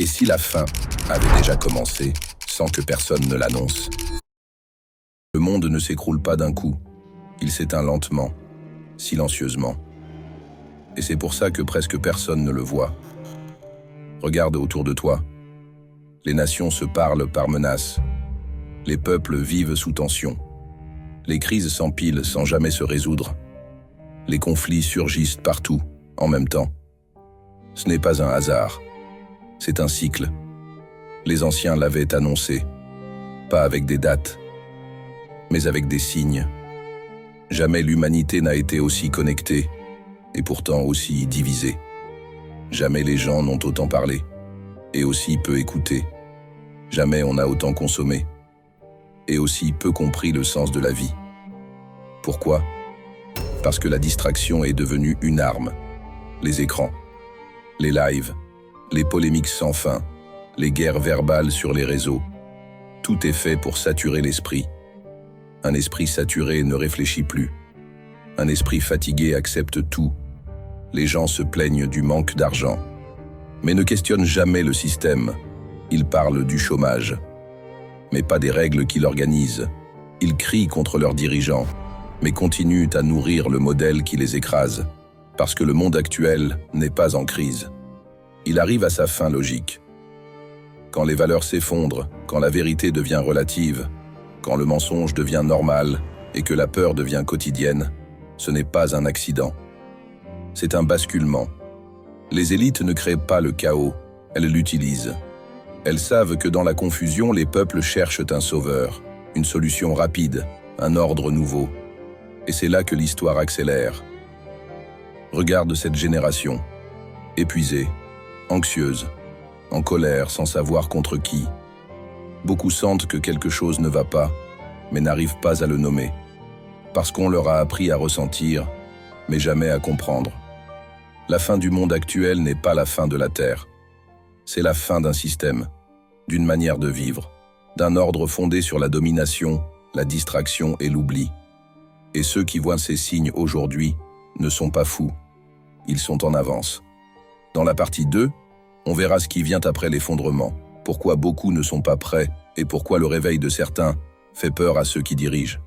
Et si la fin avait déjà commencé, sans que personne ne l'annonce? Le monde ne s'écroule pas d'un coup, il s'éteint lentement, silencieusement. Et c'est pour ça que presque personne ne le voit. Regarde autour de toi. Les nations se parlent par menaces. Les peuples vivent sous tension. Les crises s'empilent sans jamais se résoudre. Les conflits surgissent partout, en même temps. Ce n'est pas un hasard, c'est un cycle. Les anciens l'avaient annoncé, pas avec des dates, mais avec des signes. Jamais l'humanité n'a été aussi connectée, et pourtant aussi divisée. Jamais les gens n'ont autant parlé, et aussi peu écouté. Jamais on a autant consommé, et aussi peu compris le sens de la vie. Pourquoi? Parce que la distraction est devenue une arme. Les écrans, les lives, les polémiques sans fin, les guerres verbales sur les réseaux. Tout est fait pour saturer l'esprit. Un esprit saturé ne réfléchit plus. Un esprit fatigué accepte tout. Les gens se plaignent du manque d'argent, mais ne questionnent jamais le système. Ils parlent du chômage, mais pas des règles qui l'organisent. Ils crient contre leurs dirigeants, mais continuent à nourrir le modèle qui les écrase, parce que le monde actuel n'est pas en crise. Il arrive à sa fin logique. Quand les valeurs s'effondrent, quand la vérité devient relative, quand le mensonge devient normal et que la peur devient quotidienne, ce n'est pas un accident. C'est un basculement. Les élites ne créent pas le chaos, elles l'utilisent. Elles savent que dans la confusion, les peuples cherchent un sauveur, une solution rapide, un ordre nouveau. Et c'est là que l'histoire accélère. Regarde cette génération, épuisée, anxieuse, en colère sans savoir contre qui. Beaucoup sentent que quelque chose ne va pas, mais n'arrivent pas à le nommer. Parce qu'on leur a appris à ressentir, mais jamais à comprendre. La fin du monde actuel n'est pas la fin de la Terre. C'est la fin d'un système, d'une manière de vivre, d'un ordre fondé sur la domination, la distraction et l'oubli. Et ceux qui voient ces signes aujourd'hui ne sont pas fous. Ils sont en avance. Dans la partie 2, on verra ce qui vient après l'effondrement, pourquoi beaucoup ne sont pas prêts et pourquoi le réveil de certains fait peur à ceux qui dirigent.